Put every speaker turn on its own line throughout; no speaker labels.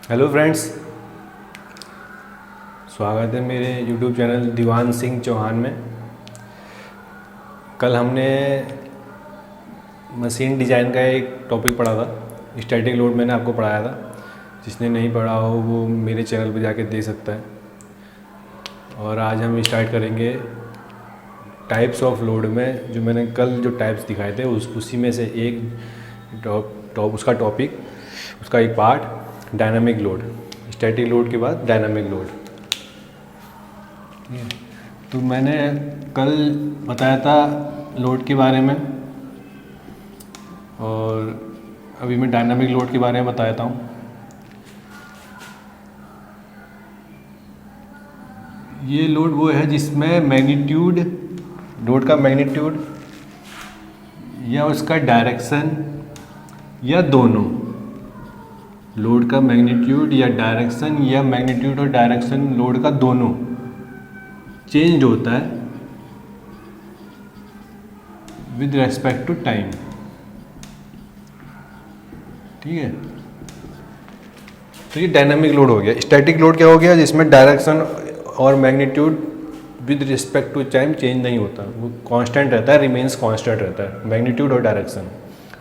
Hello friends, स्वागत है मेरे यूट्यूब चैनल दीवान सिंह चौहान में। कल हमने मशीन डिज़ाइन का एक टॉपिक पढ़ा था। स्टैटिक लोड मैंने आपको पढ़ाया था। जिसने नहीं पढ़ा हो वो मेरे चैनल पर जाके देख सकता है। और आज हम स्टार्ट करेंगे टाइप्स ऑफ लोड में। जो मैंने कल जो टाइप्स दिखाए थे उसी में से एक उसका टॉपिक, उसका एक part dynamic load. Static load के बाद डायनामिक लोड। तो मैंने कल बताया था लोड के बारे में, और अभी मैं डायनामिक लोड के बारे में बताता हूँ। ये लोड वो है जिसमें मैग्नीट्यूड, लोड का मैग्नीट्यूड या उसका डायरेक्शन या दोनों, लोड का मैग्नीट्यूड या डायरेक्शन या मैग्नीट्यूड और डायरेक्शन लोड का दोनों चेंज होता है विद रेस्पेक्ट टू टाइम। ठीक है, तो ये डायनामिक लोड हो गया। स्टैटिक लोड क्या हो गया? जिसमें डायरेक्शन और magnitude with respect to time change नहीं होता, वो कांस्टेंट रहता है, रिमेन्स कांस्टेंट रहता है, मैग्नीट्यूड और डायरेक्शन।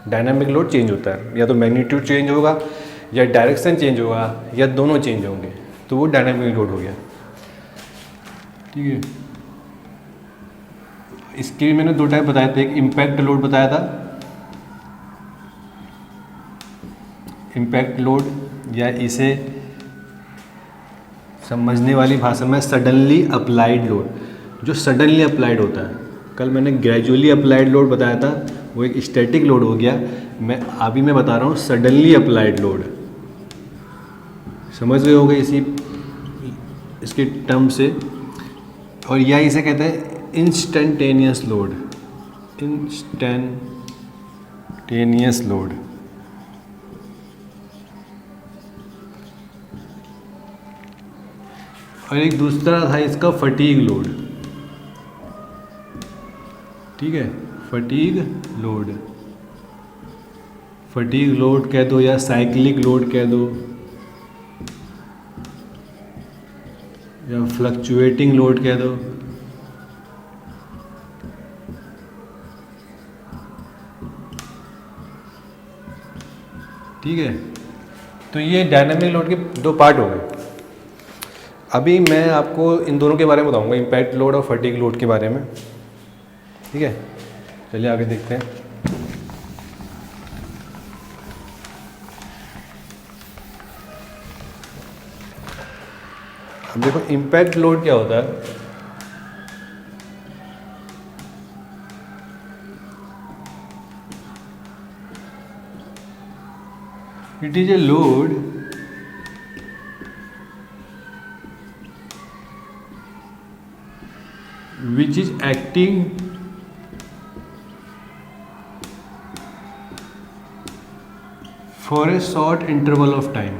डायनामिक लोड चेंज होता है, या तो मैग्नीट्यूड चेंज होगा या डायरेक्शन चेंज होगा या दोनों चेंज होंगे, तो वो डायनामिक लोड हो गया। ठीक है, इसके मैंने दो टाइप बताए थे। एक इम्पैक्ट लोड बताया था, इम्पैक्ट लोड, या इसे समझने वाली भाषा में सडनली अप्लाइड लोड। जो सडनली अप्लाइड होता है, कल मैंने ग्रेजुअली अप्लाइड लोड बताया था, वो एक स्टैटिक लोड हो गया। अभी मैं बता रहा हूँ सडनली अप्लाइड लोड। समझ गए होंगे इसके टर्म से। और या इसे कहते हैं इंस्टेंटेनियस लोड, इंस्टेंटेनियस लोड। और एक दूसरा था इसका फटीग लोड। ठीक है, फटीग लोड, फटीग लोड कह दो या साइक्लिक लोड कह दो या फ्लक्चुएटिंग लोड कह दो। ठीक है, तो ये डायनामिक लोड के दो पार्ट हो गए। अभी मैं आपको इन दोनों के बारे में बताऊंगा, इम्पैक्ट लोड और फटीग लोड के बारे में। ठीक है, चलिए आगे देखते हैं। अब देखो इम्पैक्ट लोड क्या होता है। It is a load which is acting for a short interval of time।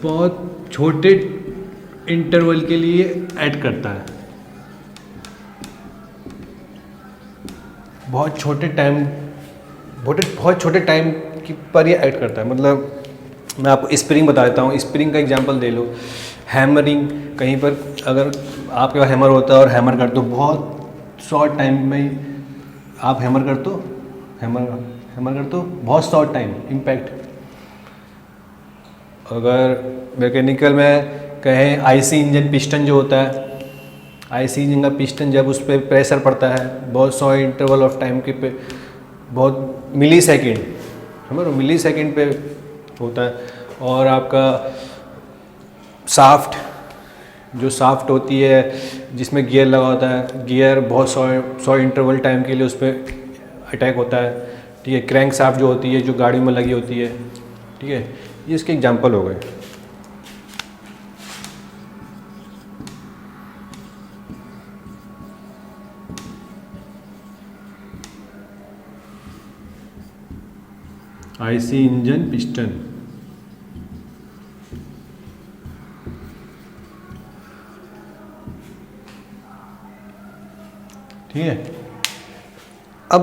बहुत छोटे इंटरवल के लिए ऐड करता है, बहुत छोटे टाइम पर ये ऐड करता है। मतलब मैं आपको स्प्रिंग बता देता हूँ। स्प्रिंग का एग्जांपल दे लो। हैमरिंग, कहीं पर अगर आपके पास हैमर होता है और हैमर कर दो, बहुत शॉर्ट टाइम में आप हैमर कर दो बहुत शॉर्ट टाइम इम्पैक्ट। अगर मैकेनिकल में कहें, आईसी इंजन पिस्टन जो होता है, आईसी इंजन का पिस्टन जब उस पर प्रेशर पड़ता है बहुत शॉर्ट इंटरवल ऑफ टाइम के पे, बहुत मिली सेकेंड, समझ लो मिली सेकेंड पे होता है। और आपका शाफ्ट, जो शाफ्ट होती है जिसमें गियर लगा होता है, गियर बहुत शॉर्ट इंटरवल टाइम के लिए उस पर अटैक होता है। ठीक है, क्रैंक शाफ्ट जो होती है जो गाड़ी में लगी होती है। ठीक है, ये इसके एग्जांपल हो गए। IC engine piston. ठीक है, अब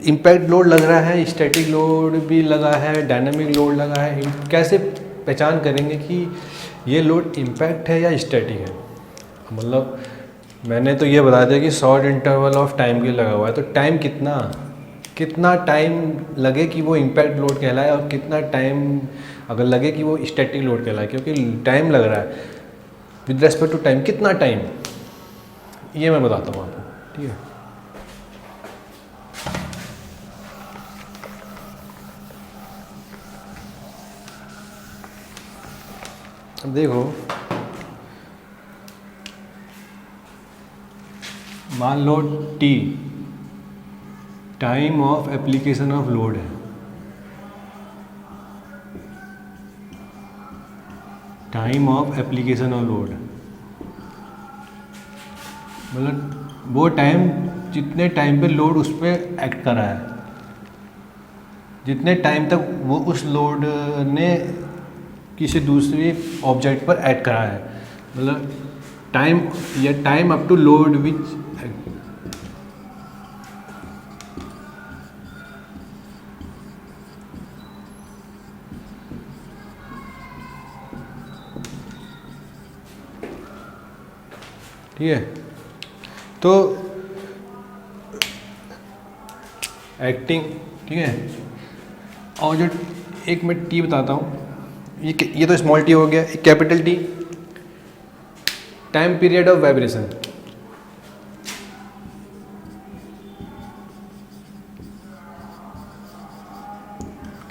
इम्पैक्ट लोड लग रहा है, स्टैटिक लोड भी लगा है, डायनामिक लोड लगा है, कैसे पहचान करेंगे कि ये लोड इम्पैक्ट है या स्टैटिक है? मतलब मैंने तो ये बता दिया कि शॉर्ट इंटरवल ऑफ टाइम के लिए लगा हुआ है, तो टाइम कितना टाइम लगे कि वो इम्पैक्ट लोड कहलाए और कितना टाइम अगर लगे कि वो स्टैटिक लोड कहलाए, क्योंकि टाइम लग रहा है विद रेस्पेक्ट टू टाइम, कितना टाइम, ये मैं बताता हूँ आपको, ठीक है। अब देखो, मान लो T time of application of load है, time of application of load, मतलब वो टाइम जितने टाइम पे लोड उस पर एक्ट कर रहा है, जितने टाइम तक वो उस लोड ने किसी दूसरे ऑब्जेक्ट पर एक्ट करा है, मतलब टाइम या time up to load which, ठीक है। तो एक्टिंग, ठीक है, और जो एक मैं टी बताता हूँ, ये तो स्मॉल टी हो गया, एक capital T time period of vibration,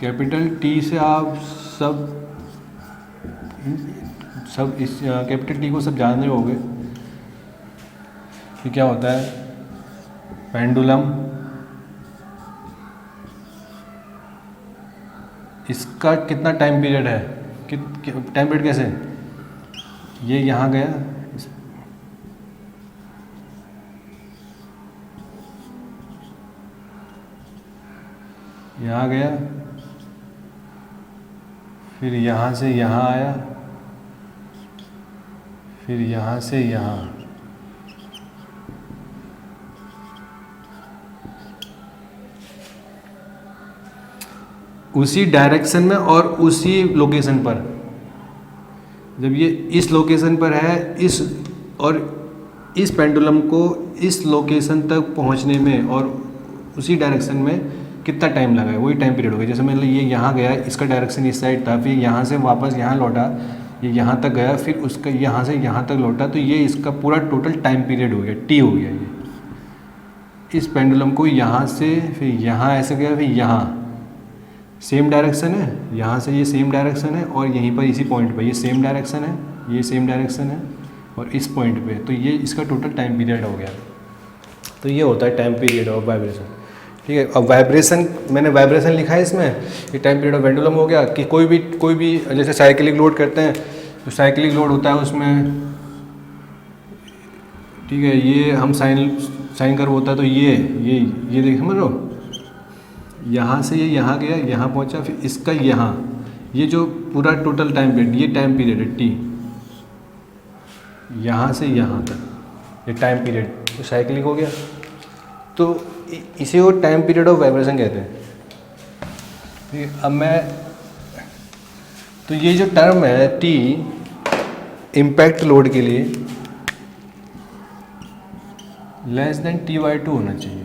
capital T से आप सब इस कैपिटल टी को सब जानते होंगे कि क्या होता है। पेंडुलम, इसका कितना टाइम पीरियड है, टाइम पीरियड कैसे, ये यहाँ गया, यहाँ गया, फिर यहाँ से यहाँ आया, फिर यहाँ से यहाँ, उसी डायरेक्शन में और उसी लोकेशन पर। जब ये इस लोकेशन पर है, इस और इस पेंडुलम को इस लोकेशन तक पहुंचने में और उसी डायरेक्शन में कितना टाइम लगा है, वही टाइम पीरियड हो गया। जैसे मतलब ये यहाँ गया, इसका डायरेक्शन इस साइड था, फिर यहाँ से वापस यहाँ लौटा, ये यहाँ तक गया, फिर उसका यहाँ से यहाँ तक लौटा, तो ये इसका पूरा टोटल टाइम पीरियड हो गया, टी हो गया ये। इस पेंडुलम को यहाँ से फिर यहाँ ऐसे गया, फिर यहाँ सेम डायरेक्शन है, यहाँ से ये सेम डायरेक्शन है, और यहीं पर इसी पॉइंट पर ये सेम डायरेक्शन है, ये सेम डायरेक्शन है, और इस पॉइंट पे, तो ये इसका टोटल टाइम पीरियड हो गया। तो ये होता है टाइम पीरियड ऑफ वाइब्रेशन, ठीक है। अब वाइब्रेशन, मैंने वाइब्रेशन लिखा है इसमें, ये टाइम पीरियड ऑफ पेंडुलम हो गया कि कोई भी जैसे साइक्लिक लोड करते हैं, तो साइक्लिक लोड होता है उसमें, ठीक है, ये हम साइन कर्व होता है, तो ये देख समझ लो, यहाँ से ये यहाँ गया, यहाँ पहुँचा, फिर इसका यहाँ, ये जो पूरा टोटल टाइम पीरियड, ये टाइम पीरियड है टी, यहाँ से यहाँ तक ये टाइम पीरियड, तो साइक्लिक हो गया। तो इसे वो टाइम पीरियड ऑफ वाइब्रेशन कहते हैं, ठीक है। अब मैं, तो ये जो टर्म है टी इम्पैक्ट लोड के लिए लेस देन T/2 होना चाहिए,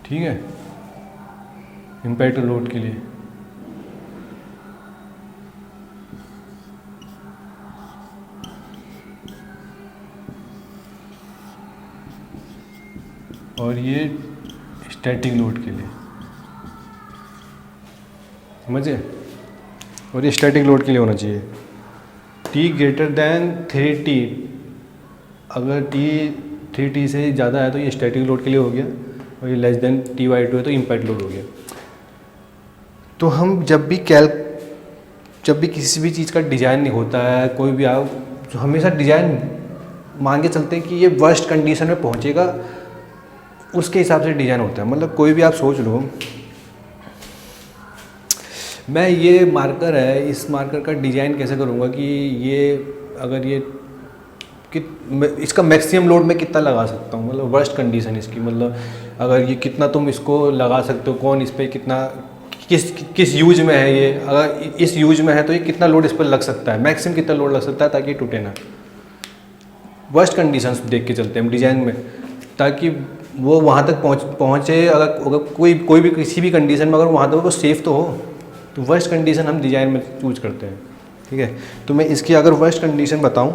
ठीक है, इम्पैक्ट लोड के लिए। और ये स्टैटिक लोड के लिए, समझे, और ये स्टैटिक लोड के लिए होना चाहिए। T ग्रेटर दैन 3T, अगर T 3T से ज़्यादा है तो ये स्टैटिक लोड के लिए हो गया, और ये लेस देन T/2 है तो इम्पैक्ट लोड हो गया। तो हम जब भी किसी भी चीज़ का डिज़ाइन होता है, कोई भी आप तो हमेशा डिज़ाइन मान के चलते हैं कि ये वर्स्ट कंडीशन में पहुंचेगा, उसके हिसाब से डिज़ाइन होता है। मतलब कोई भी आप सोच लो, मैं ये मार्कर है, इस मार्कर का डिज़ाइन कैसे करूँगा कि ये अगर ये कि इसका मैक्सिमम लोड मैं कितना लगा सकता हूँ, मतलब वर्स्ट कंडीशन इसकी, मतलब अगर ये कितना तुम इसको लगा सकते हो, कौन इस पर कितना किस किस यूज में है ये, अगर इस यूज में है तो ये कितना लोड इस पर लग सकता है, मैक्सिमम कितना लोड लग सकता है ताकि ये टूटे ना। वर्स्ट कंडीशंस देख के चलते हैं हम डिज़ाइन में, ताकि वो वहाँ तक पहुँचे। अगर कोई भी किसी भी कंडीशन में अगर वहाँ तक वो सेफ़ तो हो, तो वर्स्ट कंडीशन हम डिज़ाइन में चूज करते हैं। ठीक है, तो मैं इसकी अगर वर्स्ट कंडीशन बताऊँ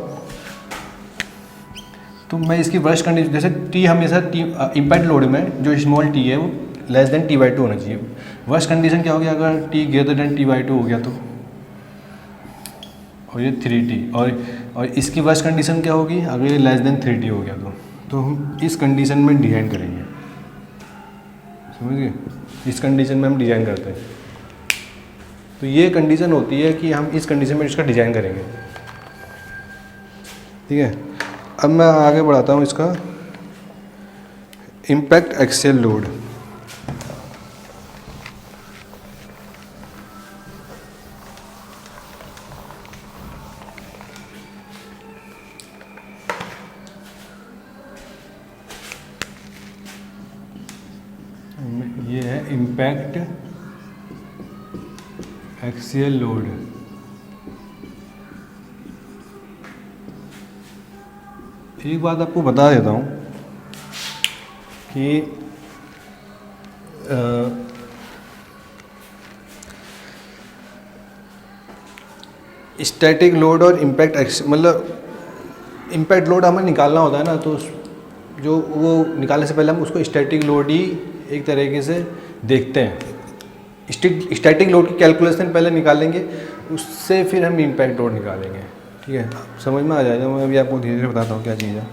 तो मैं इसकी वर्स्ट कंडीशन, जैसे टी हमेशा टी इम्पैक्ट लोड में जो स्मॉल टी है वो लेस देन T/2 होना चाहिए। वर्स्ट कंडीशन क्या हो गया अगर टी ग्रेटर देन T/2 हो गया तो, और ये 3T, और इसकी वर्स्ट कंडीशन क्या होगी अगर ये लेस देन 3T हो गया तो हम इस कंडीशन में डिज़ाइन करेंगे। समझ गए, इस कंडीशन में हम डिज़ाइन करते हैं। तो ये कंडीशन होती है कि हम इस कंडीशन में इसका डिज़ाइन करेंगे। ठीक है, अब मैं आगे बढ़ाता हूँ इसका इम्पैक्ट एक्सियल लोड। ये है इम्पैक्ट एक्सियल लोड। एक बात आपको बता देता हूँ कि स्टैटिक लोड और इम्पैक्ट मतलब इम्पैक्ट लोड हमें निकालना होता है ना, तो जो वो निकालने से पहले हम उसको स्टैटिक लोड ही एक तरीके से देखते हैं। स्टैटिक लोड की कैलकुलेशन पहले निकालेंगे, उससे फिर हम इम्पैक्ट लोड निकालेंगे। ठीक है, समझ में आ जाएगा। मैं अभी आपको धीरे धीरे बताता हूँ क्या चीज़ है।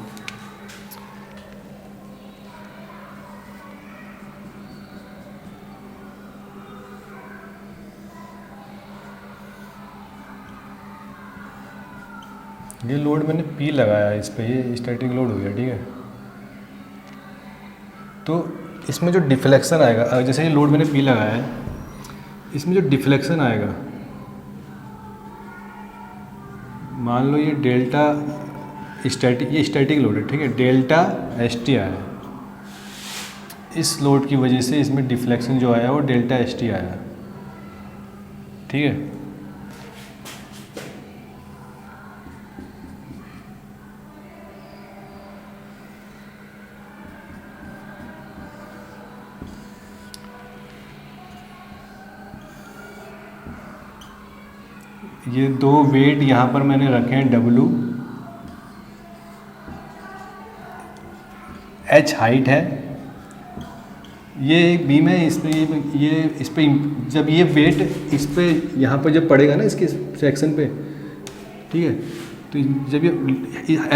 ये लोड मैंने P लगाया है इस पर, ये स्टैटिक लोड हो गया। ठीक है, तो इसमें जो डिफ्लेक्शन आएगा, जैसे ये लोड मैंने P लगाया है, इसमें जो डिफ्लेक्शन आएगा, मान लो ये डेल्टा स्टैटिक, ये स्टैटिक लोड है। ठीक है, डेल्टा ST आया है, इस लोड की वजह से इसमें डिफ्लेक्शन जो आया वो डेल्टा ST आया। ठीक है, ये दो वेट यहाँ पर मैंने रखे हैं, W, H हाइट है, ये एक बीम है। इस पे ये इस पे जब ये वेट इस पे यहाँ पर जब पड़ेगा ना इसके सेक्शन पे, ठीक है, तो जब ये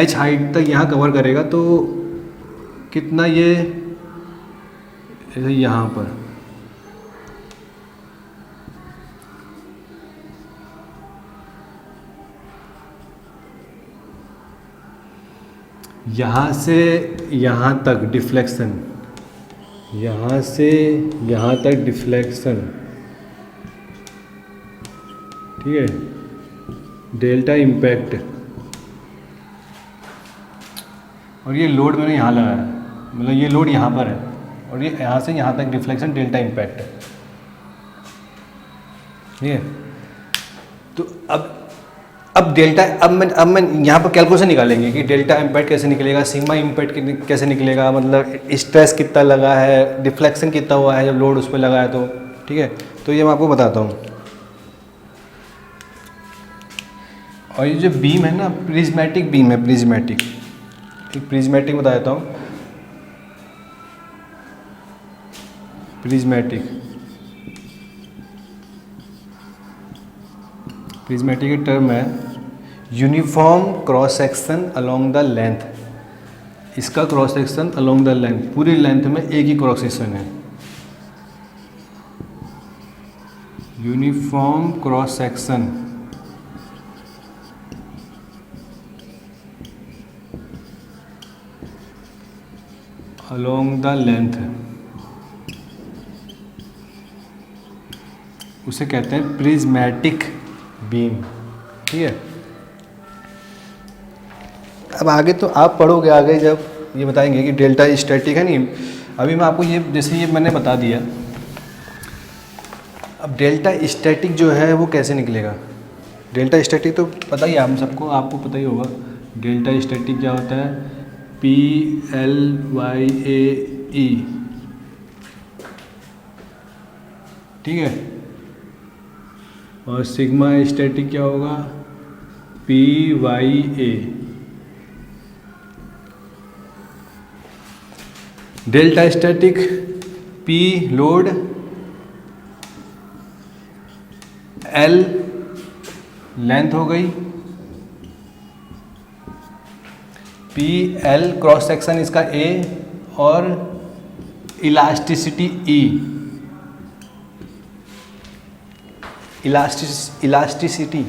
H हाइट तक यहाँ कवर करेगा तो कितना ये यहाँ पर यहाँ से यहाँ तक डिफ्लेक्शन, यहाँ से यहाँ तक डिफ्लेक्शन। ठीक है, डेल्टा इम्पैक्ट, और ये लोड मैंने यहाँ लगाया है, मतलब ये लोड यहाँ पर है, और ये यहाँ से यहाँ तक डिफ्लेक्शन डेल्टा इम्पैक्ट है। ठीक है, तो अब डेल्टा, अब मैं यहाँ पर कैलकुलेशन निकालेंगे कि डेल्टा इम्पैक्ट कैसे निकलेगा, सिग्मा इम्पैक्ट कैसे निकलेगा, मतलब स्ट्रेस कितना लगा है, डिफ्लेक्शन कितना हुआ है जब लोड उस पर लगा है तो। ठीक है, तो ये मैं आपको बताता हूँ। और ये जो बीम है ना, प्रिज्मेटिक बीम है, प्रिज्मेटिक, एक प्रिज्मेटिक बता देता हूँ। प्रिज्मेटिक की टर्म है uniform cross section along the length. इसका cross section along the length, पूरी लेंथ में एक ही क्रॉस सेक्शन है। Uniform cross section along the length, उसे कहते हैं प्रिज्मेटिक बीम। ठीक है, अब आगे तो आप पढ़ोगे, आगे जब ये बताएंगे कि डेल्टा स्टैटिक है नहीं, अभी मैं आपको ये जैसे ये मैंने बता दिया। अब डेल्टा स्टैटिक जो है वो कैसे निकलेगा? डेल्टा स्टैटिक तो पता ही है हम सबको, आपको पता ही होगा डेल्टा स्टैटिक क्या होता है, PLYAE। ठीक है, और सिग्मा स्टैटिक क्या होगा, PYA। Delta static P load, L length हो गई, PL क्रॉस सेक्शन इसका A, और elasticity E। Elasticity,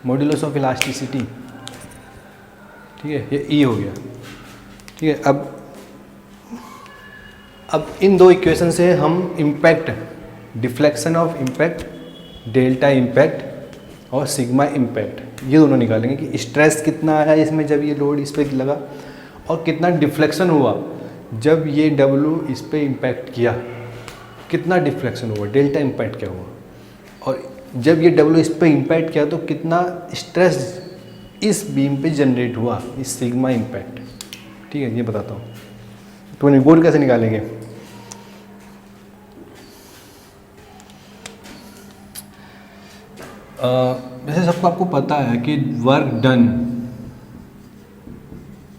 modulus of elasticity. ठीक है, ये E हो गया। ठीक है, अब इन दो इक्वेशन से हम impact, deflection of impact, delta impact और सिग्मा इम्पैक्ट, ये दोनों निकालेंगे कि स्ट्रेस कितना आया इसमें जब ये लोड इस पर लगा, और कितना डिफ्लेक्शन हुआ जब ये W इस पर इम्पैक्ट किया, कितना डिफ्लेक्शन हुआ, डेल्टा इम्पैक्ट क्या हुआ, और जब ये W इस पर इम्पैक्ट किया तो कितना स्ट्रेस इस बीम पे जनरेट हुआ, इस सिग्मा इम्पैक्ट। ठीक है, ये बताता हूँ तो बोल कैसे निकालेंगे। वैसे सबको आपको पता है कि work done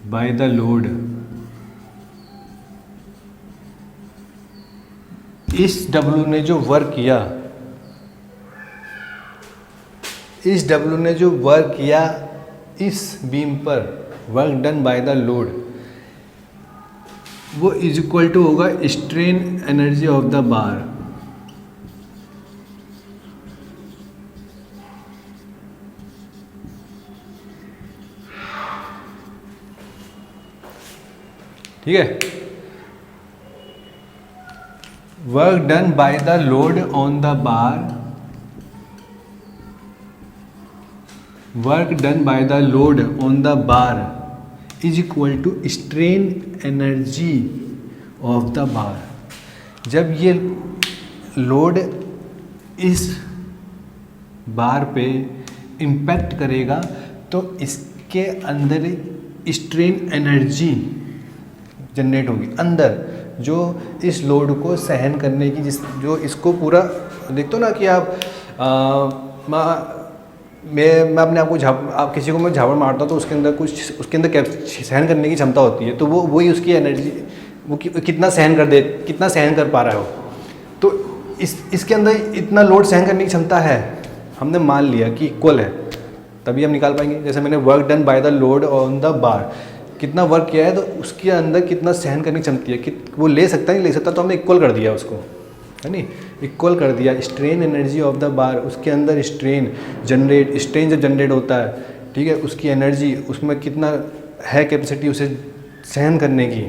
by the load, इस W ने जो वर्क किया, इस W ने जो वर्क किया इस बीम पर, work done by the load, वो इज इक्वल टू होगा strain energy of the bar. ठीक है, work done by the load on the bar, work done by the load on the bar is equal to strain energy of the bar. जब ये load इस बार पे impact करेगा तो इसके अंदर स्ट्रेन एनर्जी जनरेट होगी अंदर, जो इस लोड को सहन करने की, जो इसको पूरा देखते हो ना कि आप मैं अपने आप को आप किसी को मैं झापड़ मारता हूँ तो उसके अंदर कुछ, उसके अंदर सहन करने की क्षमता होती है, तो वही उसकी एनर्जी, वो कितना सहन कर दे, कितना सहन कर पा रहा है वो, तो इसके अंदर इतना लोड सहन करने की क्षमता है, हमने मान लिया कि इक्वल है, तभी हम निकाल पाएंगे। जैसे मैंने work done by the load on the बार, कितना वर्क किया है तो उसके अंदर कितना सहन करने की क्षमता है, कि वो ले सकता है नहीं ले सकता, तो हमने इक्वल कर दिया उसको, है नहीं, इक्वल कर दिया। स्ट्रेन एनर्जी ऑफ द बार, उसके अंदर स्ट्रेन जब जनरेट होता है, ठीक है, उसकी एनर्जी, उसमें कितना है कैपेसिटी उसे सहन करने की,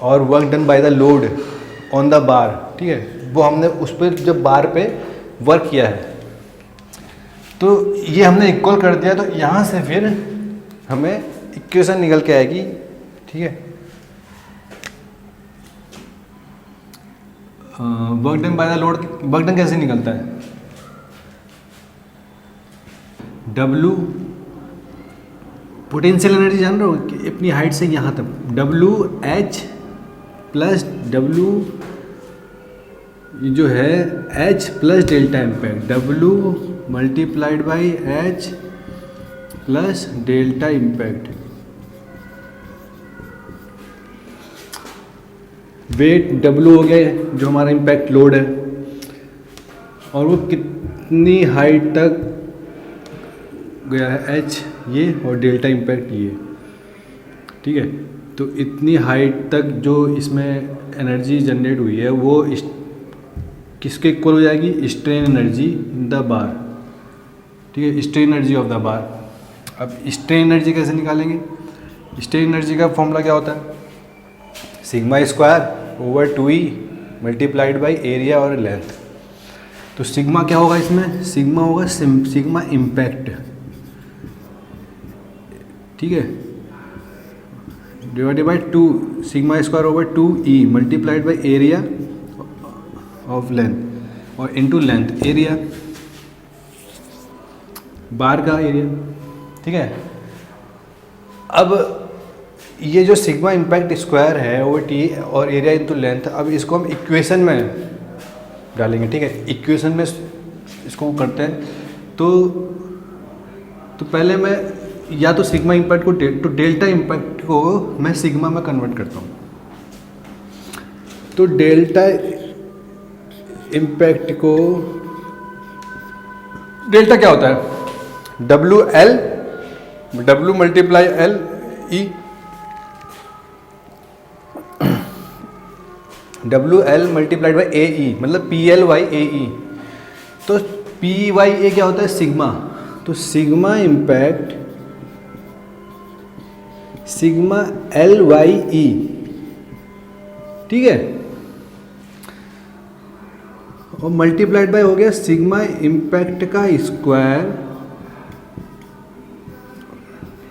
और work done by the load on the bar, ठीक है, वो हमने उस पर जब बार पे वर्क किया है तो ये हमने इक्वल कर दिया, तो यहाँ से फिर हमें इक्वेशन निकल के आएगी। ठीक है, work done by the load, work done कैसे निकलता है, W पोटेंशियल एनर्जी जान रहे हो कि अपनी हाइट से यहाँ तक, WH प्लस W जो है H plus delta impact, W multiplied by H plus delta impact. Weight W हो गया जो हमारा इम्पैक्ट लोड है, और वो कितनी हाइट तक गया है, H ये, और डेल्टा इम्पैक्ट ये। ठीक है, तो इतनी हाइट तक जो इसमें एनर्जी जनरेट हुई है वो किसके इक्वल हो जाएगी, strain energy in the bar. ठीक है, स्ट्रेन एनर्जी ऑफ द बार। अब स्ट्रेन एनर्जी कैसे निकालेंगे, स्ट्रेन एनर्जी का फॉर्मूला क्या होता है, sigma square over 2E multiplied by area और लेंथ। तो सिग्मा क्या होगा इसमें, सिग्मा होगा सिग्मा इम्पैक्ट, ठीक है, divided by 2 sigma square over 2e multiplied by area of length और इनटू लेंथ एरिया, बार का एरिया, ठीक है। अब ये जो सिग्मा इम्पैक्ट स्क्वायर है वो टी और एरिया इनटू लेंथ, अब इसको हम इक्वेशन में डालेंगे, ठीक है, इक्वेशन में इसको करते हैं। तो पहले मैं या तो सिग्मा इम्पैक्ट को तो डेल्टा इम्पैक्ट को मैं सिग्मा में कन्वर्ट करता हूँ। तो डेल्टा इम्पैक्ट को, डेल्टा क्या होता है, W multiply L E, WL multiplied by AE मतलब PL/AE। तो P/A क्या होता है, सिग्मा। तो सिग्मा इम्पैक्ट सिग्मा L/E, ठीक है, और मल्टीप्लाइड बाय हो गया सिग्मा इम्पैक्ट का square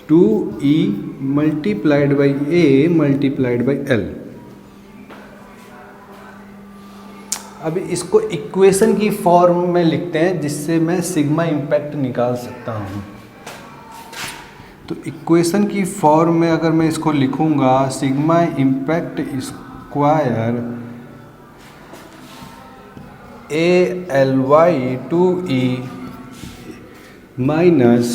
2E multiplied by A multiplied by L। अब इसको इक्वेशन की फॉर्म में लिखते हैं जिससे मैं सिग्मा इम्पैक्ट निकाल सकता हूँ। तो इक्वेशन की फॉर्म में अगर मैं इसको लिखूँगा sigma impact square AL/2E minus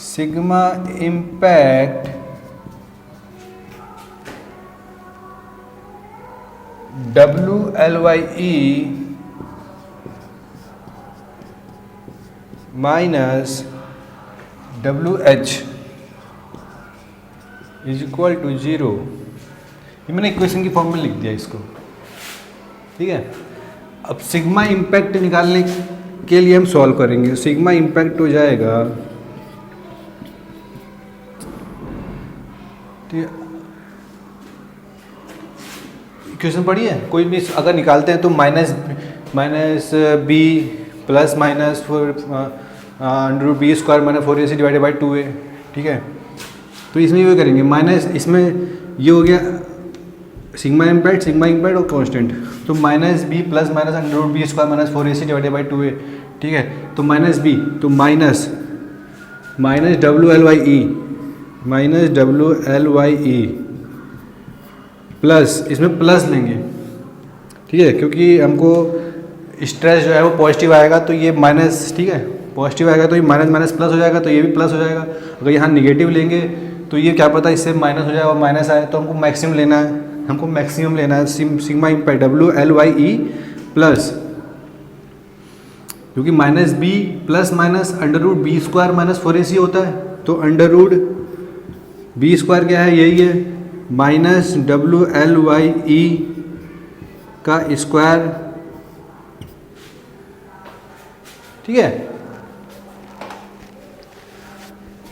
sigma impact WL/E minus WH is equal to 0। ये मैंने इक्वेशन की फॉर्म में लिख दिया इसको, ठीक है। अब सिग्मा इम्पैक्ट निकालने के लिए हम सॉल्व करेंगे। सिग्मा इम्पैक्ट हो जाएगा, ठीक है, इक्वेशन पढ़ी है, कोई भी अगर निकालते हैं तो minus b plus minus under b square minus 4AC divided by 2A, ठीक है। तो इसमें ये करेंगे माइनस, इसमें ये हो गया सिग्मा इम्पैक्ट और कांस्टेंट, तो minus b plus minus under b square minus 4AC divided by 2A, ठीक है। तो माइनस बी, तो माइनस WL/E प्लस, इसमें प्लस लेंगे, ठीक है, क्योंकि हमको स्ट्रेस जो है वो पॉजिटिव आएगा तो ये माइनस, ठीक है, पॉजिटिव आएगा तो ये माइनस माइनस प्लस हो जाएगा, तो ये भी प्लस हो जाएगा। अगर यहाँ निगेटिव लेंगे तो ये क्या पता इससे माइनस हो जाए और माइनस आए, तो हमको मैक्सिमम लेना है, सिग्मा इम्पैक्ट WL/E प्लस, क्योंकि minus b plus minus under root b square minus 4AC होता है, तो अंडर रूट बी स्क्वायर क्या है, यही है, माइनस WL/E का स्क्वायर, ठीक है,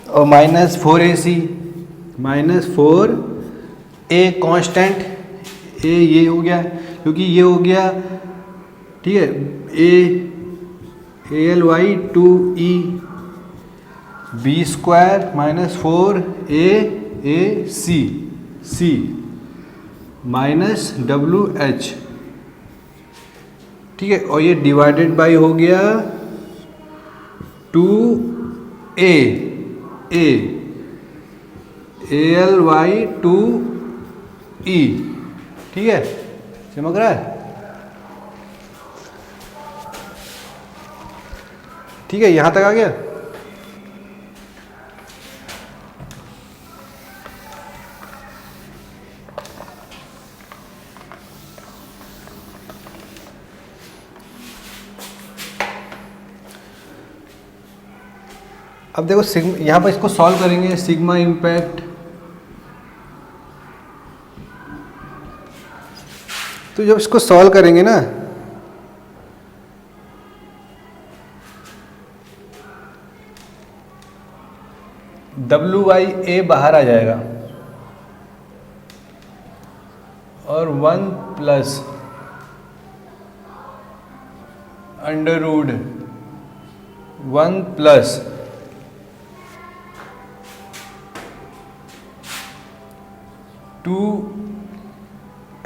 और minus 4AC minus 4A constant, A ये हो गया क्योंकि ये हो गया, ठीक है, AL/2E b square minus 4AC minus WH, ठीक है, और ये डिवाइडेड बाई हो गया 2A AL/2E, ठीक है, चमक रहा है, ठीक है, यहां तक आ गया। अब देखो सिग्मा, यहाँ पर इसको सॉल्व करेंगे, सिग्मा इम्पैक्ट, तो जब इसको सॉल्व करेंगे ना WA बाहर आ जाएगा और 1 plus under root 1 plus two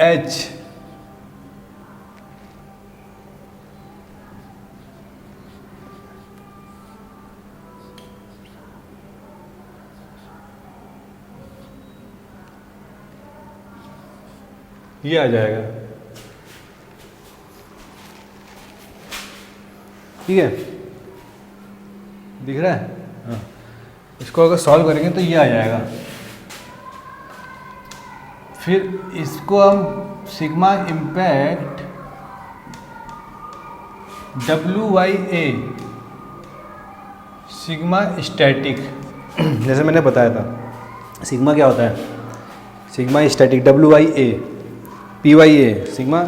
h ये आ जाएगा। ठीक है, दिख रहा है? हाँ, इसको अगर सॉल्व करेंगे तो ये आ जाएगा। फिर इसको हम sigma impact WYA sigma static, जैसे मैंने बताया था सिग्मा क्या होता है, sigma static WYA PYA sigma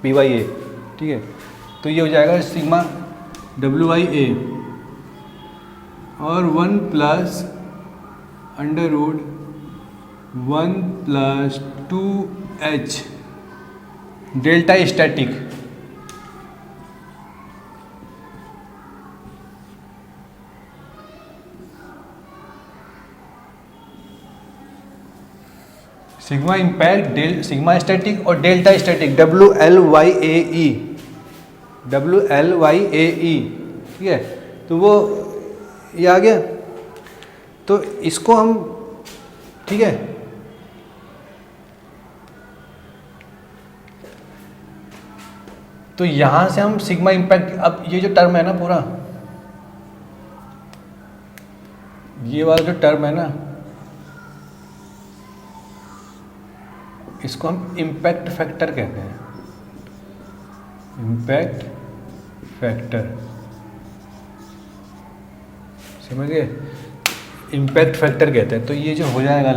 PYA। ठीक है, तो ये हो जाएगा सिग्मा WYA और 1 plus under root 1 plus 2H delta static. Sigma impact sigma static और डेल्टा स्टैटिक WLYAE WLYAE। ठीक है, तो वो ये आ गया। तो इसको हम, ठीक है, तो यहां से हम सिग्मा इम्पैक्ट, अब ये जो टर्म है ना पूरा, ये वाला जो टर्म है ना, इसको हम इम्पैक्ट फैक्टर कहते हैं। इम्पैक्ट फैक्टर, समझ गए? इम्पैक्ट फैक्टर कहते हैं। तो ये जो हो जाएगा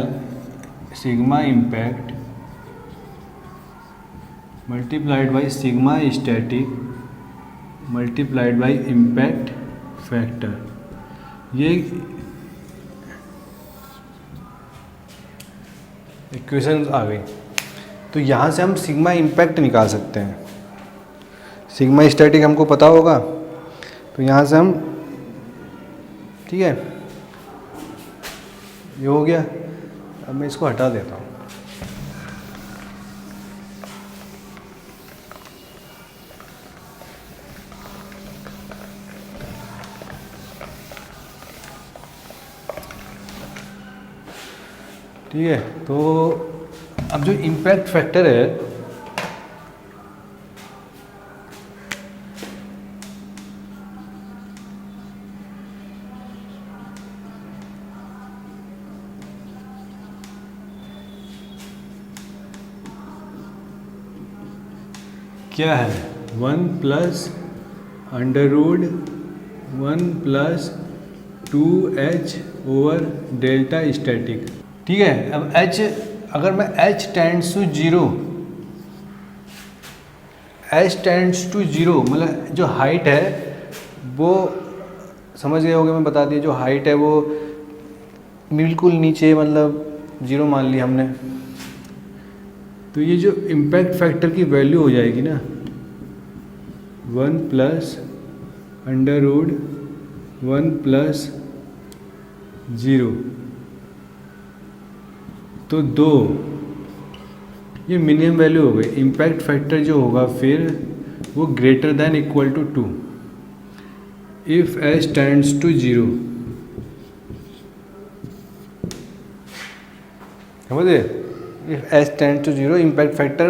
sigma impact multiplied by sigma static multiplied by impact factor. ये इक्वेशंस आ गई। तो यहाँ से हम सिग्मा इम्पैक्ट निकाल सकते हैं। सिग्मा स्टैटिक हमको पता होगा, तो यहाँ से हम, ठीक है, ये हो गया। अब मैं इसको हटा देता हूँ। ठीक है, तो अब जो इम्पैक्ट फैक्टर है, क्या है, 1 plus under root 1 plus 2H over delta static. ठीक है, अब H, अगर मैं H tends to 0, H tends to 0 मतलब जो हाइट है वो, समझ गए होंगे, मैं बता दिया, जो हाइट है वो बिल्कुल नीचे, मतलब 0 मान लिया हमने। तो ये जो इम्पैक्ट फैक्टर की वैल्यू हो जाएगी ना, 1 प्लस अंडर रूट 1 प्लस 0, तो 2, ये मिनिमम वैल्यू हो गई। इम्पैक्ट फैक्टर जो होगा फिर वो greater than equal to 2 if H tends to 0। समझे? If H tends to 0 impact factor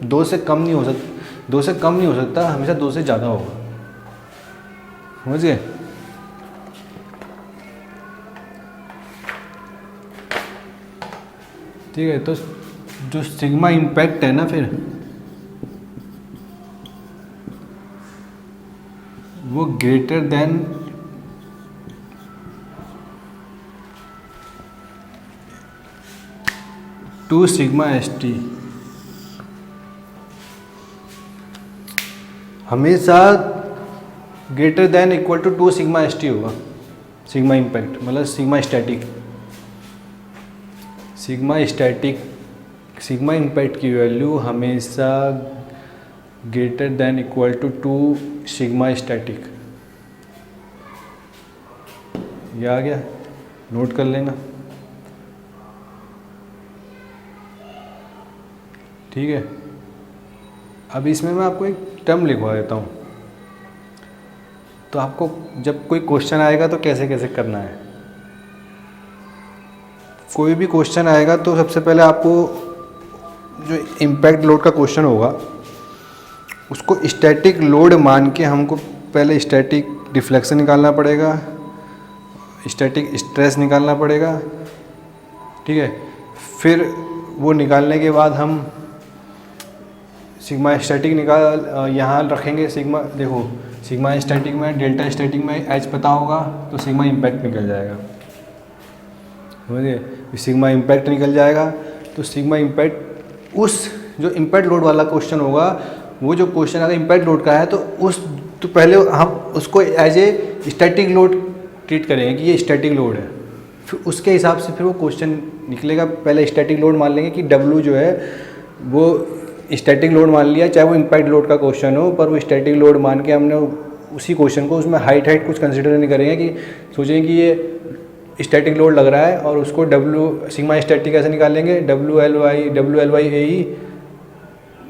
2 से कम नहीं हो सकता, 2 से कम नहीं हो सकता, हमेशा 2 से ज़्यादा होगा। समझ गए? ठीक है, तो जो सिग्मा इम्पैक्ट है ना, फिर वो ग्रेटर देन 2 सिग्मा ST, हमेशा greater than equal to 2 sigma ST होगा। सिग्मा इम्पैक्ट मतलब सिग्मा स्टैटिक सिग्मा इम्पैक्ट की वैल्यू हमेशा greater than equal to sigma static. ये आ गया, नोट कर लेना। ठीक है, अब इसमें मैं आपको एक टर्म लिखवा देता हूँ, तो आपको जब कोई क्वेश्चन आएगा तो कैसे कैसे करना है। कोई भी क्वेश्चन आएगा तो सबसे पहले आपको जो इम्पैक्ट लोड का क्वेश्चन होगा उसको स्टैटिक लोड मान के हमको पहले स्टैटिक डिफ्लेक्शन निकालना पड़ेगा, स्टैटिक स्ट्रेस निकालना पड़ेगा। ठीक है, फिर वो निकालने के बाद हम सिग्मा स्टैटिक यहाँ रखेंगे। सिग्मा देखो, सिग्मा स्टैटिक में डेल्टा स्टैटिक में एच पता होगा तो सिग्मा इम्पैक्ट निकल जाएगा। समझिए, सिग्मा इम्पैक्ट निकल जाएगा तो सिग्मा इम्पैक्ट उस जो इम्पैक्ट लोड वाला क्वेश्चन होगा, वो जो क्वेश्चन अगर इम्पैक्ट लोड का है तो पहले हम उसको as a static load treat करेंगे कि ये स्टैटिक लोड है। फिर उसके हिसाब से फिर वो क्वेश्चन निकलेगा। पहले स्टैटिक लोड मान लेंगे कि W जो है वो स्टैटिक लोड मान लिया, चाहे वो इम्पैक्ट लोड का क्वेश्चन हो, पर वो स्टैटिक लोड मान के हमने उसी क्वेश्चन को, उसमें हाइट कुछ कंसिडर नहीं करेंगे कि सोचेंगे कि ये स्टैटिक लोड लग रहा है और उसको सिग्मा स्टैटिक ऐसे निकालेंगे WLY AE,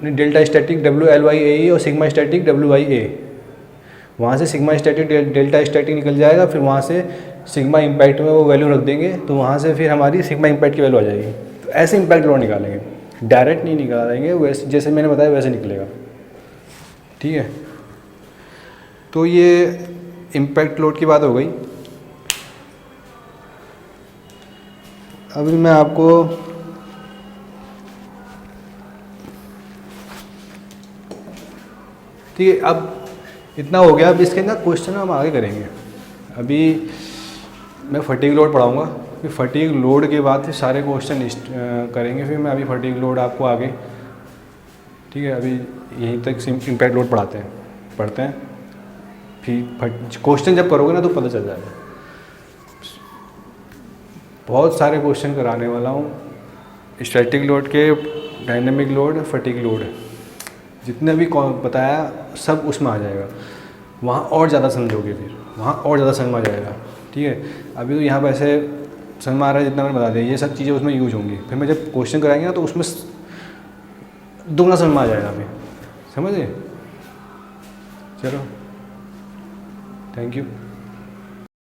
delta static WLY AE और सिग्मा स्टैटिक WYA। वहाँ से सिग्मा स्टैटिक डेल्टा स्टैटिक निकल जाएगा, फिर वहाँ से सिग्मा इम्पैक्ट में वो वैल्यू रख देंगे तो वहाँ से फिर हमारी सिग्मा इम्पैक्ट की वैल्यू आ जाएगी। तो ऐसे इम्पैक्ट लोड निकालेंगे, डायरेक्ट नहीं निकालेंगे, वैसे जैसे मैंने बताया वैसे निकलेगा। ठीक है, तो ये इम्पैक्ट लोड की बात हो गई। अभी मैं आपको ठीक है, अब इतना हो गया। अब इसके अंदर क्वेश्चन हम आगे करेंगे। अभी मैं फटीग लोड पढ़ाऊँगा, फिर फटीग लोड के बाद फिर सारे क्वेश्चन करेंगे। फिर मैं अभी फटीग लोड आपको आगे, ठीक है, अभी यहीं तक इम्पैक्ट लोड पढ़ते हैं। फिर क्वेश्चन जब करोगे ना तो पता चल जाएगा। बहुत सारे क्वेश्चन कराने वाला हूँ, स्टैटिक लोड के, डायनेमिक लोड, फटीग लोड, जितने भी बताया सब उसमें आ जाएगा। वहाँ और ज़्यादा समझोगे, फिर वहाँ और ज़्यादा समझ में आ जाएगा। ठीक है, अभी तो यहाँ पे ऐसे समझ में आ रहा है जितना मैंने बता दिया, ये सब चीज़ें उसमें यूज होंगी। फिर मैं जब क्वेश्चन कराएंगे ना तो उसमें दुगना समझ में आ जाएगा। फिर समझिए। चलो, थैंक यू।